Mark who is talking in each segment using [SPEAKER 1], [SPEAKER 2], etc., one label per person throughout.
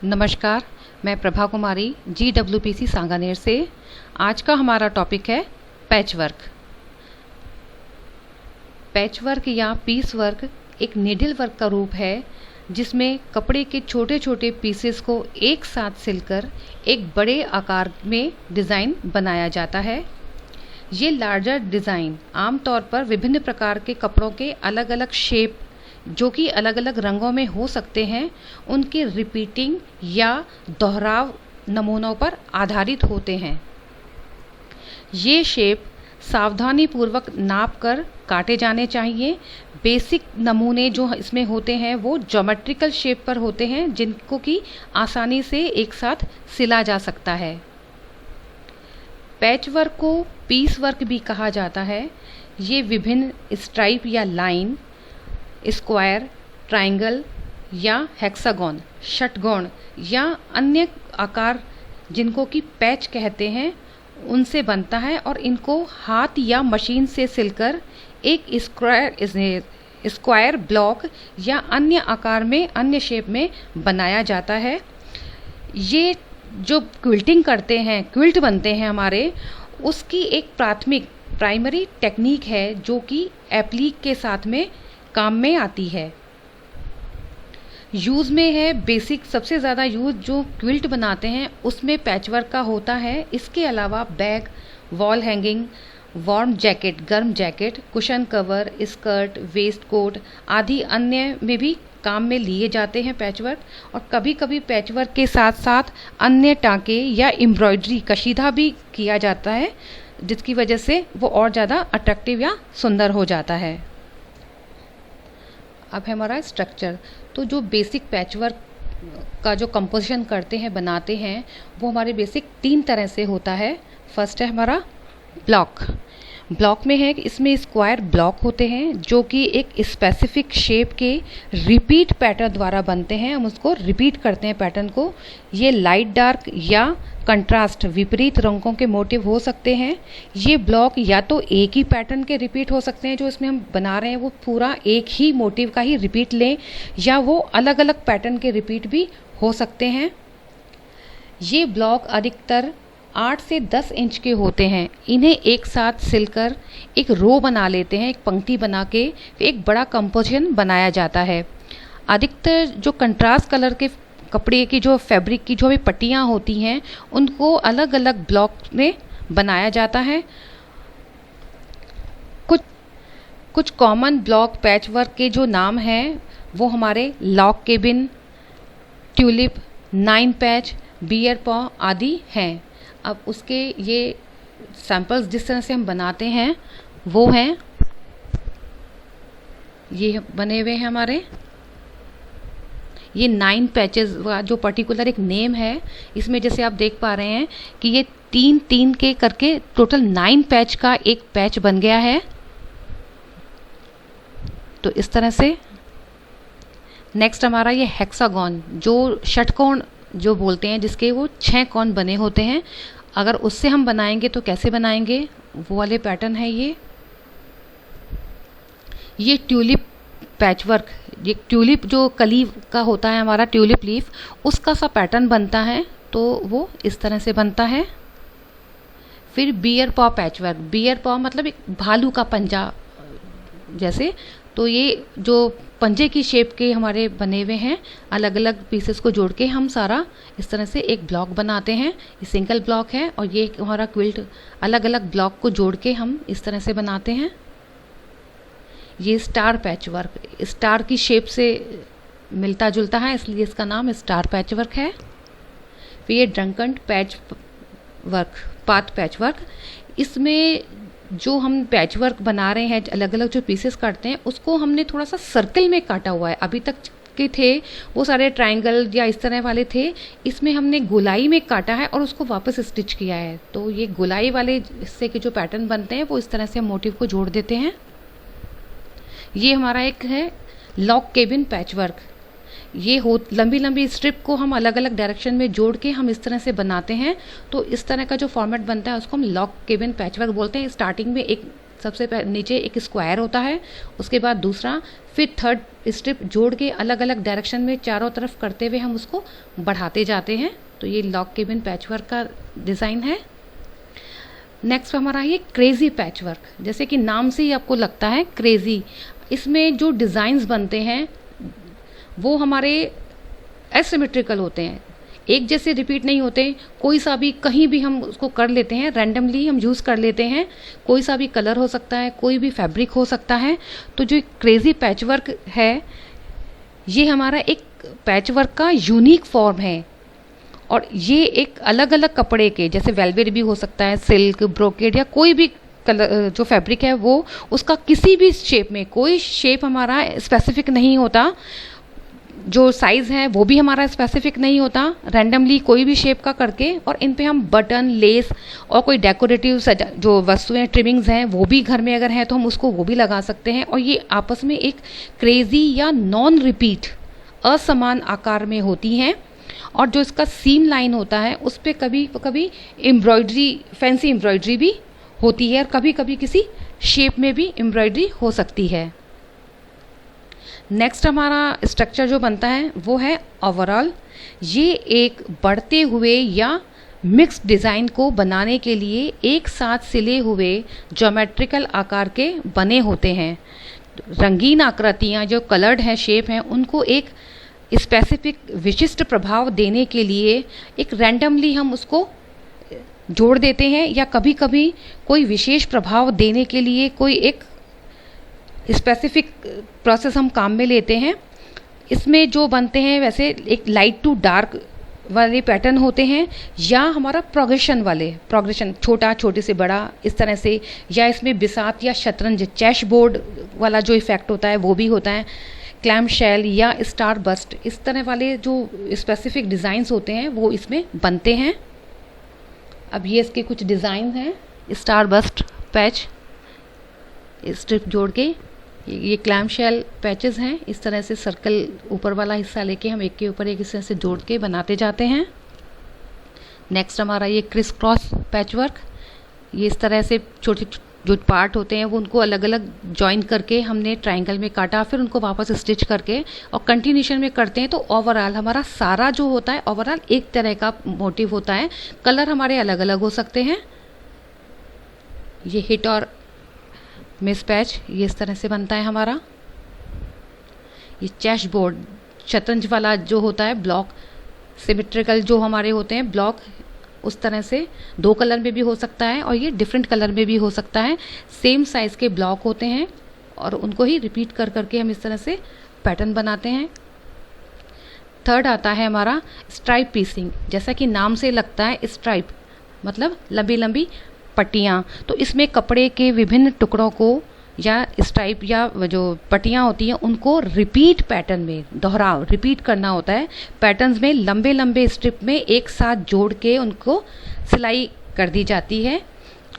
[SPEAKER 1] नमस्कार, मैं प्रभा कुमारी GWPC सांगानेर से। आज का हमारा टॉपिक है पैच वर्क। पैच वर्क या पीस वर्क एक नीडल वर्क का रूप है जिसमें कपड़े के छोटे छोटे पीसेस को एक साथ सिलकर एक बड़े आकार में डिज़ाइन बनाया जाता है। ये लार्जर डिज़ाइन आमतौर पर विभिन्न प्रकार के कपड़ों के अलग अलग शेप जो कि अलग अलग रंगों में हो सकते हैं, उनके रिपीटिंग या दोहराव नमूनों पर आधारित होते हैं। ये शेप सावधानी पूर्वक नाप कर काटे जाने चाहिए। बेसिक नमूने जो इसमें होते हैं वो ज्योमेट्रिकल शेप पर होते हैं जिनको कि आसानी से एक साथ सिला जा सकता है। पैच वर्क को पीस वर्क भी कहा जाता है। ये विभिन्न स्ट्राइप या लाइन, स्क्वायर, ट्रायंगल या हेक्सागोन, षटकोण या अन्य आकार जिनको कि पैच कहते हैं उनसे बनता है और इनको हाथ या मशीन से सिलकर एक स्क्वायर ब्लॉक या अन्य आकार में, अन्य शेप में बनाया जाता है। ये जो क्विल्टिंग करते हैं, क्विल्ट बनते हैं हमारे, उसकी एक प्राइमरी टेक्निक है जो कि एप्लीक के साथ में काम में आती है। यूज़ में है बेसिक, सबसे ज़्यादा यूज़ जो क्विल्ट बनाते हैं उसमें पैचवर्क का होता है। इसके अलावा bag, wall hanging, warm jacket, गर्म jacket, cushion cover, skirt, waistcoat आदि अन्य में भी काम में लिए जाते हैं पैचवर्क। और कभी कभी पैचवर्क के साथ साथ अन्य टाँके या एम्ब्रॉयडरी, कशीदा भी किया जाता है जिसकी वजह से वो और ज़्यादा अट्रैक्टिव या सुंदर हो जाता है। अब है हमारा स्ट्रक्चर। तो जो बेसिक पैचवर्क का जो कंपोजिशन करते हैं, बनाते हैं, वो हमारे बेसिक 3 तरह से होता है। फर्स्ट है हमारा ब्लॉक। ब्लॉक में है कि इसमें स्क्वायर ब्लॉक होते हैं जो कि एक स्पेसिफिक शेप के रिपीट पैटर्न द्वारा बनते हैं। हम उसको रिपीट करते हैं पैटर्न को। ये लाइट डार्क या कंट्रास्ट विपरीत रंगों के मोटिव हो सकते हैं। ये ब्लॉक या तो एक ही पैटर्न के रिपीट हो सकते हैं, जो इसमें हम बना रहे हैं वो पूरा एक ही मोटिव का ही रिपीट लें, या वो अलग अलग पैटर्न के रिपीट भी हो सकते हैं। ये ब्लॉक अधिकतर 8 से 10 इंच के होते हैं। इन्हें एक साथ सिलकर एक रो बना लेते हैं, एक पंक्ति बना के एक बड़ा कंपोजिशन बनाया जाता है। अधिकतर जो कंट्रास्ट कलर के कपड़े की जो फैब्रिक की जो भी पट्टियाँ होती हैं उनको अलग अलग ब्लॉक में बनाया जाता है। कुछ कॉमन ब्लॉक पैचवर्क के जो नाम हैं वो हमारे log cabin, tulip, 9 patch, bear paw आदि हैं। अब उसके ये सैंपल्स जिस तरह से हम बनाते हैं वो हैं, ये बने हुए हैं हमारे। ये 9 पैचेस का जो पर्टिकुलर एक नेम है, इसमें जैसे आप देख पा रहे हैं कि ये 3-3 के करके टोटल 9 पैच का एक पैच बन गया है। तो इस तरह से नेक्स्ट हमारा ये हेक्सागोन, जो षटकोण जो बोलते हैं, जिसके वो 6 कोण बने होते हैं। अगर उससे हम बनाएंगे तो कैसे बनाएंगे, वो वाले पैटर्न है ये ट्यूलिप पैचवर्क। ये ट्यूलिप जो कली का होता है हमारा, ट्यूलिप लीफ, उसका सा पैटर्न बनता है, तो वो इस तरह से बनता है। फिर बियर पॉ पैचवर्क। बियर पॉ मतलब एक भालू का पंजा जैसे। तो ये जो पंजे की शेप के हमारे बने हुए हैं, अलग अलग पीसेस को जोड़ के हम सारा इस तरह से एक ब्लॉक बनाते हैं। ये सिंगल ब्लॉक है और ये हमारा क्विल्ट अलग अलग ब्लॉक को जोड़ के हम इस तरह से बनाते हैं। ये स्टार पैचवर्क, स्टार की शेप से मिलता जुलता है, इसलिए इसका नाम स्टार पैचवर्क है। फिर ये drunken patch work, path patchwork. इसमें जो हम पैचवर्क बना रहे हैं, अलग अलग जो पीसेस काटते हैं, उसको हमने थोड़ा सा सर्कल में काटा हुआ है। अभी तक के थे वो सारे ट्रायंगल या इस तरह वाले थे, इसमें हमने गोलाई में काटा है और उसको वापस स्टिच किया है। तो ये गोलाई वाले हिस्से के जो पैटर्न बनते हैं वो इस तरह से मोटिव को जोड़ देते हैं। ये हमारा एक है लॉग केबिन पैचवर्क। ये हो लंबी लंबी स्ट्रिप को हम अलग अलग डायरेक्शन में जोड़ के हम इस तरह से बनाते हैं। तो इस तरह का जो फॉर्मेट बनता है उसको हम लॉग केबिन पैचवर्क बोलते हैं। स्टार्टिंग में एक सबसे नीचे एक स्क्वायर होता है, उसके बाद दूसरा, फिर थर्ड स्ट्रिप जोड़ के अलग अलग डायरेक्शन में चारों तरफ करते हुए हम उसको बढ़ाते जाते हैं। तो ये लॉग केबिन पैचवर्क का डिज़ाइन है। नेक्स्ट हमारा ये क्रेजी पैचवर्क, जैसे कि नाम से ही आपको लगता है क्रेजी, इसमें जो डिज़ाइंस बनते हैं वो हमारे एसिमेट्रिकल होते हैं, एक जैसे रिपीट नहीं होते। कोई सा भी कहीं भी हम उसको कर लेते हैं, रैंडमली हम यूज़ कर लेते हैं, कोई सा भी कलर हो सकता है, कोई भी फैब्रिक हो सकता है। तो जो क्रेजी पैचवर्क है ये हमारा एक पैचवर्क का यूनिक फॉर्म है, और ये एक अलग अलग कपड़े के, जैसे वेलवेट भी हो सकता है, सिल्क, ब्रोकेड या कोई भी कलर जो फैब्रिक है वो उसका किसी भी शेप में, कोई शेप हमारा स्पेसिफिक नहीं होता, जो साइज़ है वो भी हमारा स्पेसिफिक नहीं होता, रैंडमली कोई भी शेप का करके, और इन पे हम बटन, लेस और कोई डेकोरेटिव जो वस्तुएं, ट्रिमिंग्स हैं वो भी घर में अगर है तो हम उसको वो भी लगा सकते हैं। और ये आपस में एक क्रेजी या नॉन रिपीट असमान आकार में होती हैं। और जो इसका सीम लाइन होता है उस पर कभी कभी एम्ब्रॉयडरी, फैंसी एम्ब्रॉयडरी भी होती है, और कभी कभी किसी शेप में भी एम्ब्रॉयडरी हो सकती है। नेक्स्ट हमारा स्ट्रक्चर जो बनता है वो है ओवरऑल। ये एक बढ़ते हुए या मिक्स डिज़ाइन को बनाने के लिए एक साथ सिले हुए ज्योमेट्रिकल आकार के बने होते हैं। रंगीन आकृतियाँ जो कलर्ड हैं, शेप हैं, उनको एक स्पेसिफिक विशिष्ट प्रभाव देने के लिए एक रैंडमली हम उसको जोड़ देते हैं, या कभी कभी कोई विशेष प्रभाव देने के लिए कोई एक स्पेसिफिक प्रोसेस हम काम में लेते हैं। इसमें जो बनते हैं वैसे एक लाइट टू डार्क वाले पैटर्न होते हैं, या हमारा प्रोग्रेशन छोटा, छोटे से बड़ा इस तरह से, या इसमें बिसात या शतरंज, चेस बोर्ड वाला जो इफेक्ट होता है वो भी होता है, क्लैम शेल या स्टार बस्ट, इस तरह वाले जो स्पेसिफिक डिज़ाइंस होते हैं वो इसमें बनते हैं। अब ये इसके कुछ डिज़ाइन हैं, स्टार बस्ट पैच स्ट्रिप जोड़ के, ये क्लैम शेल पैचेस हैं, इस तरह से सर्कल ऊपर वाला हिस्सा लेके हम एक के ऊपर एक इस तरह से जोड़ के बनाते जाते हैं। नेक्स्ट हमारा ये क्रिस क्रॉस पैचवर्क, ये इस तरह से छोटे जो पार्ट होते हैं वो उनको अलग अलग जॉइन करके हमने ट्रायंगल में काटा, फिर उनको वापस स्टिच करके और कंटिन्यूशन में करते हैं। तो ओवरऑल हमारा सारा जो होता है ओवरऑल एक तरह का मोटिव होता है, कलर हमारे अलग अलग हो सकते हैं। ये हिट और मिस पैच ये इस तरह से बनता है हमारा। ये चेस बोर्ड, शतरंज वाला जो होता है ब्लॉक, सिमेट्रिकल जो हमारे होते हैं ब्लॉक, उस तरह से 2 कलर में भी हो सकता है और ये डिफरेंट कलर में भी हो सकता है। सेम साइज़ के ब्लॉक होते हैं और उनको ही रिपीट कर करके हम इस तरह से पैटर्न बनाते हैं। थर्ड आता है हमारा स्ट्राइप पीसिंग, जैसा कि नाम से लगता है स्ट्राइप मतलब लंबी लंबी पट्टियाँ। तो इसमें कपड़े के विभिन्न टुकड़ों को या स्ट्राइप या जो पट्टियाँ होती हैं उनको रिपीट पैटर्न में दोहराव रिपीट करना होता है। पैटर्न्स में लंबे लंबे स्ट्रिप में एक साथ जोड़ के उनको सिलाई कर दी जाती है।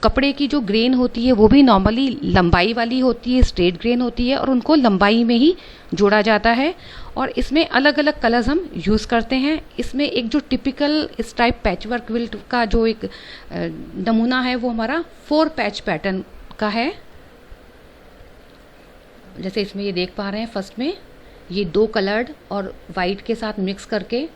[SPEAKER 1] कपड़े की जो ग्रेन होती है वो भी नॉर्मली लंबाई वाली होती है, स्ट्रेट ग्रेन होती है और उनको लंबाई में ही जोड़ा जाता है। और इसमें अलग अलग कलर्स हम यूज़ करते हैं। इसमें एक जो टिपिकल स्ट्राइप पैचवर्क क्विल्ट का जो एक नमूना है वो हमारा 4 पैच पैटर्न का है। जैसे इसमें ये देख पा रहे हैं, फर्स्ट में ये 2 कलर्ड और वाइट के साथ मिक्स करके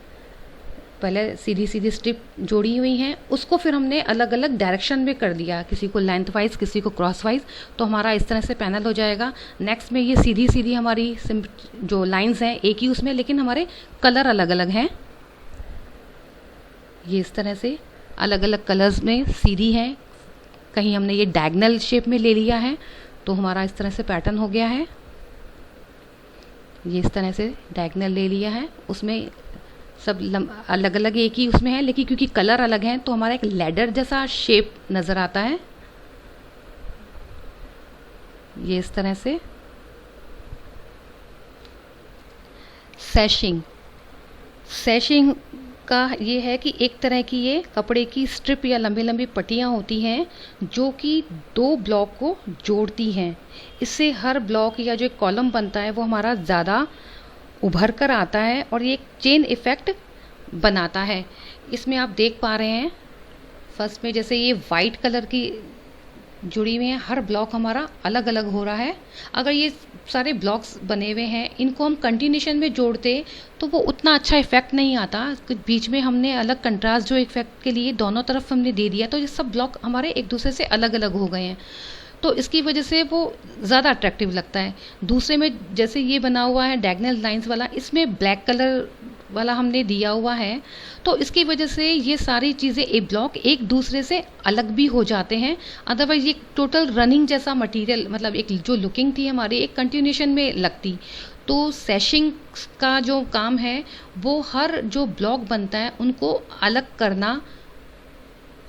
[SPEAKER 1] पहले सीधी सीधी स्ट्रिप जोड़ी हुई हैं, उसको फिर हमने अलग अलग डायरेक्शन में कर दिया, किसी को लेंथ वाइज किसी को क्रॉस वाइज, तो हमारा इस तरह से पैनल हो जाएगा। नेक्स्ट में ये सीधी सीधी हमारी जो लाइंस हैं एक ही उसमें, लेकिन हमारे कलर अलग अलग हैं। ये इस तरह से अलग अलग कलर्स में सीधी हैं, कहीं हमने ये डायगोनल शेप में ले लिया है तो हमारा इस तरह से पैटर्न हो गया है। ये इस तरह से डायगोनल ले लिया है, उसमें सब अलग अलग एक ही उसमें है, लेकिन क्योंकि कलर अलग हैं तो हमारा एक लैडर जैसा शेप नज़र आता है। ये इस तरह से सैशिंग का ये है कि एक तरह की ये कपड़े की स्ट्रिप या लंबी लंबी पट्टियाँ होती हैं जो कि 2 ब्लॉक को जोड़ती हैं। इससे हर ब्लॉक या जो एक कॉलम बनता है वो हमारा ज़्यादा उभर कर आता है और ये एक चेन इफ़ेक्ट बनाता है। इसमें आप देख पा रहे हैं फर्स्ट में जैसे ये वाइट कलर की जुड़ी हुई हैं, हर ब्लॉक हमारा अलग अलग हो रहा है। अगर ये सारे ब्लॉक्स बने हुए हैं, इनको हम कंटिन्यूशन में जोड़ते तो वो उतना अच्छा इफेक्ट नहीं आता। बीच में हमने अलग कंट्रास्ट जो इफेक्ट के लिए दोनों तरफ हमने दे दिया, तो ये सब ब्लॉक हमारे एक दूसरे से अलग अलग हो गए हैं, तो इसकी वजह से वो ज़्यादा अट्रैक्टिव लगता है। दूसरे में जैसे ये बना हुआ है डायगोनल लाइंस वाला, इसमें ब्लैक कलर वाला हमने दिया हुआ है, तो इसकी वजह से ये सारी चीज़ें एक ब्लॉक एक दूसरे से अलग भी हो जाते हैं। अदरवाइज ये टोटल रनिंग जैसा मटेरियल, मतलब एक जो लुकिंग थी हमारी एक कंटिन्यूशन में लगती। तो सैशिंग का जो काम है वो हर जो ब्लॉक बनता है उनको अलग करना,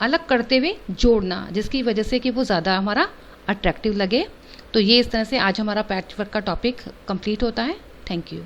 [SPEAKER 1] अलग करते हुए जोड़ना, जिसकी वजह से कि वो ज़्यादा हमारा अट्रैक्टिव लगे। तो ये इस तरह से आज हमारा पैच वर्क का टॉपिक कंप्लीट होता है। Thank you.